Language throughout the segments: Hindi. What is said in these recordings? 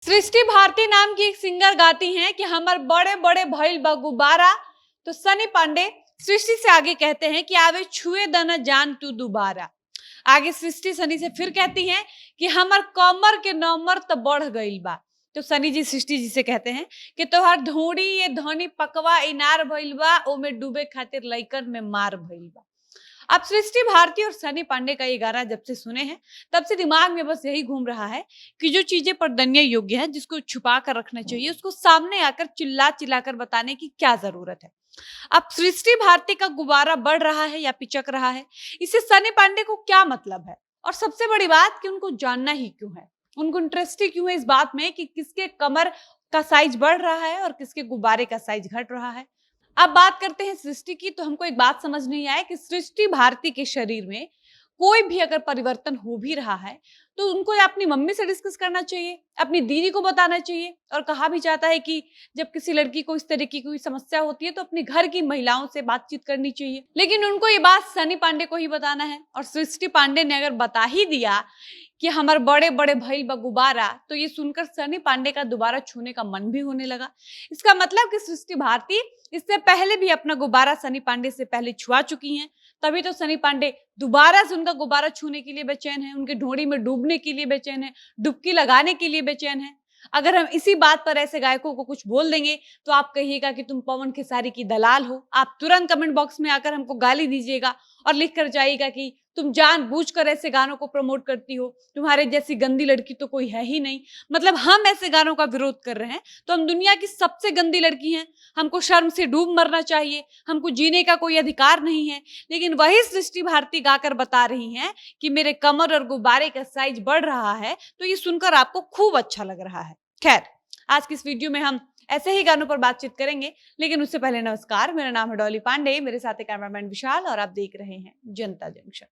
सृष्टि भारती नाम की एक सिंगर गाती हैं कि हमर बड़े बड़े भइल बा गुब्बारा। तो सनी पांडे सृष्टि से आगे कहते हैं कि आवे छुए दना जान तू दोबारा। आगे सृष्टि सनी से फिर कहती हैं कि हमर कमर के नंबर तो बढ़ गईल बा। तो सनी जी सृष्टि जी से कहते हैं कि तोहर धोड़ी ये धनी पकवा इनार भइल बा, ओमे डूबे खातिर लइकन में मार भइल बा। अब सृष्टि भारती और सनी पांडे का ये गाना जब से सुने हैं तब से दिमाग में बस यही घूम रहा है कि जो चीजें पढ़ने योग्य है, जिसको छुपा कर रखना चाहिए, उसको सामने आकर चिल्ला चिल्लाकर बताने की क्या जरूरत है। अब सृष्टि भारती का गुब्बारा बढ़ रहा है या पिचक रहा है, इससे सनी पांडे को क्या मतलब है, और सबसे बड़ी बात कि उनको जानना ही क्यों है, उनको इंटरेस्ट ही क्यों है इस बात में कि किसके कमर का साइज बढ़ रहा है और किसके गुब्बारे का साइज घट रहा है। अब बात करते हैं सृष्टि की, तो हमको एक बात समझ नहीं आए कि सृष्टि भारती के शरीर में कोई भी अगर परिवर्तन हो भी रहा है तो उनको अपनी मम्मी से डिस्कस करना चाहिए, अपनी दीदी को बताना चाहिए। और कहा भी जाता है कि जब किसी लड़की को इस तरह की कोई समस्या होती है तो अपने घर की महिलाओं से बातचीत करनी चाहिए, लेकिन उनको ये बात सनी पांडे को ही बताना है। और सृष्टि पांडे ने अगर बता ही दिया कि हमारे बड़े बड़े भइल बा गुब्बारा, तो ये सुनकर सनी पांडे का दोबारा छूने का मन भी होने लगा। इसका मतलब कि सृष्टि भारती इससे पहले भी अपना गुब्बारा सनी पांडे से पहले छुआ चुकी हैं, तभी तो सनी पांडे दोबारा से उनका गुब्बारा छूने के लिए बेचैन है, उनके ढोड़ी में डूबने के लिए बेचैन है, डुबकी लगाने के लिए बेचैन है। अगर हम इसी बात पर ऐसे गायकों को कुछ बोल देंगे तो आप कहिएगा कि तुम पवन खेसारी की दलाल हो। आप तुरंत कमेंट बॉक्स में आकर हमको गाली दीजिएगा और लिख कर जाइएगा कि तुम जानबूझकर ऐसे गानों को प्रमोट करती हो, तुम्हारे जैसी गंदी लड़की तो कोई है ही नहीं। मतलब हम ऐसे गानों का विरोध कर रहे हैं तो हम दुनिया की सबसे गंदी लड़की हैं, हमको शर्म से डूब मरना चाहिए, हमको जीने का कोई अधिकार नहीं है। लेकिन वही सृष्टि भारती गाकर बता रही हैं कि मेरे कमर और गुब्बारे का साइज बढ़ रहा है, तो ये सुनकर आपको खूब अच्छा लग रहा है। खैर, आज की इस वीडियो में हम ऐसे ही गानों पर बातचीत करेंगे, लेकिन उससे पहले नमस्कार, मेरा नाम है डॉली पांडे, मेरे साथ कैमरामैन विशाल और आप देख रहे हैं जनता जंक्शन।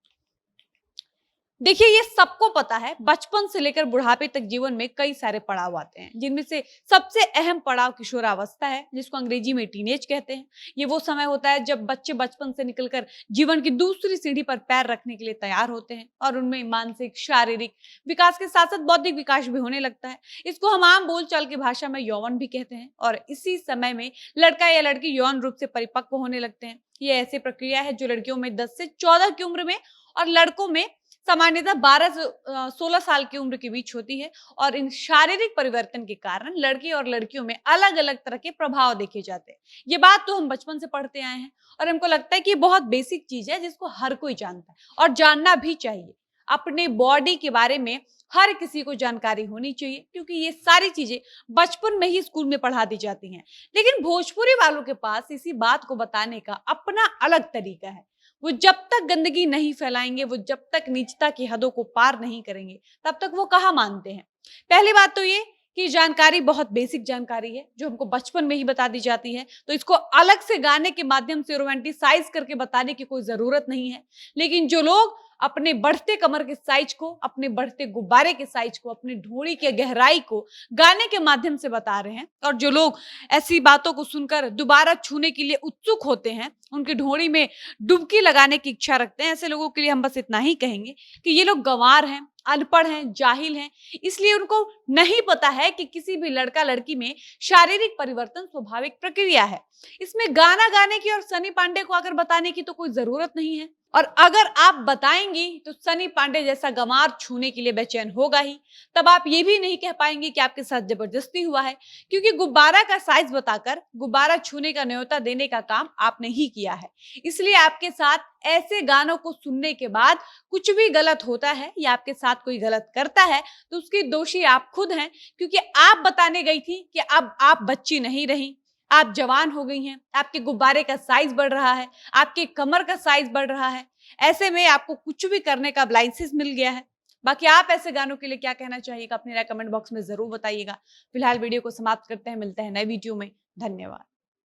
देखिए, ये सबको पता है बचपन से लेकर बुढ़ापे तक जीवन में कई सारे पड़ाव आते हैं, जिनमें से सबसे अहम पड़ाव किशोरावस्था है, जिसको अंग्रेजी में टीनेज कहते हैं। ये वो समय होता है जब बच्चे बचपन से निकलकर जीवन की दूसरी सीढ़ी पर पैर रखने के लिए तैयार होते हैं और उनमें मानसिक शारीरिक विकास के साथ साथ बौद्धिक विकास भी होने लगता है। इसको हम आम बोलचाल की भाषा में यौवन भी कहते हैं। और इसी समय में लड़का या लड़की यौन रूप से परिपक्व होने लगते हैं। ये ऐसी प्रक्रिया है जो लड़कियों में 10 से 14 की उम्र में और लड़कों में सामान्यतः 12 से 16 साल की उम्र के बीच होती है। और इन शारीरिक परिवर्तन के कारण लड़के और लड़कियों में अलग अलग तरह के प्रभाव देखे जाते हैं। ये बात तो हम बचपन से पढ़ते आए हैं और हमको लगता है कि ये बहुत बेसिक चीज है जिसको हर कोई जानता है और जानना भी चाहिए। अपने बॉडी के बारे में हर किसी को जानकारी होनी चाहिए, क्योंकि ये सारी चीजें बचपन में ही स्कूल में पढ़ा दी जाती हैं। लेकिन भोजपुरी वालों के पास इसी बात को बताने का अपना अलग तरीका है। वो जब तक गंदगी नहीं फैलाएंगे, वो जब तक नीचता की हदों को पार नहीं करेंगे, तब तक वो कहाँ मानते हैं। पहली बात तो ये कि जानकारी बहुत बेसिक जानकारी है जो हमको बचपन में ही बता दी जाती है, तो इसको अलग से गाने के माध्यम से रोमांटिसाइज करके बताने की कोई जरूरत नहीं है। लेकिन जो लोग अपने बढ़ते कमर के साइज को, अपने बढ़ते गुब्बारे के साइज को, अपने ढोड़ी के गहराई को गाने के माध्यम से बता रहे हैं, और जो लोग ऐसी बातों को सुनकर दोबारा छूने के लिए उत्सुक होते हैं, उनकी ढोड़ी में डुबकी लगाने की इच्छा रखते हैं, ऐसे लोगों के लिए हम बस इतना ही कहेंगे कि ये लोग गंवार हैं, अनपढ़ हैं, जाहिल हैं। इसलिए उनको नहीं पता है कि किसी भी लड़का लड़की में शारीरिक परिवर्तन स्वाभाविक प्रक्रिया है। इसमें गाना गाने की और सनी पांडे को अगर बताने की तो कोई जरूरत नहीं है। और अगर आप बताएंगी तो सनी पांडे जैसा गंवार छूने के लिए बेचैन होगा ही। तब आप ये भी नहीं कह पाएंगे कि आपके साथ जबरदस्ती हुआ है, क्योंकि गुब्बारा का साइज बताकर गुब्बारा छूने का न्योता देने का काम आपने ही किया है। इसलिए आपके साथ ऐसे गानों को सुनने के बाद कुछ भी गलत होता है या आपके साथ कोई गलत करता है तो उसकी दोषी आप खुद हैं, क्योंकि आप बताने गई थी कि अब आप बच्ची नहीं रही, आप जवान हो गई हैं, आपके गुब्बारे का साइज बढ़ रहा है, आपके कमर का साइज बढ़ रहा है। ऐसे में आपको कुछ भी करने का लाइसेंस मिल गया है। बाकी आप ऐसे गानों के लिए क्या कहना चाहिएगा, अपनी राय कमेंट बॉक्स में जरूर बताइएगा। फिलहाल वीडियो को समाप्त करते हैं, मिलते हैं नए वीडियो में। धन्यवाद।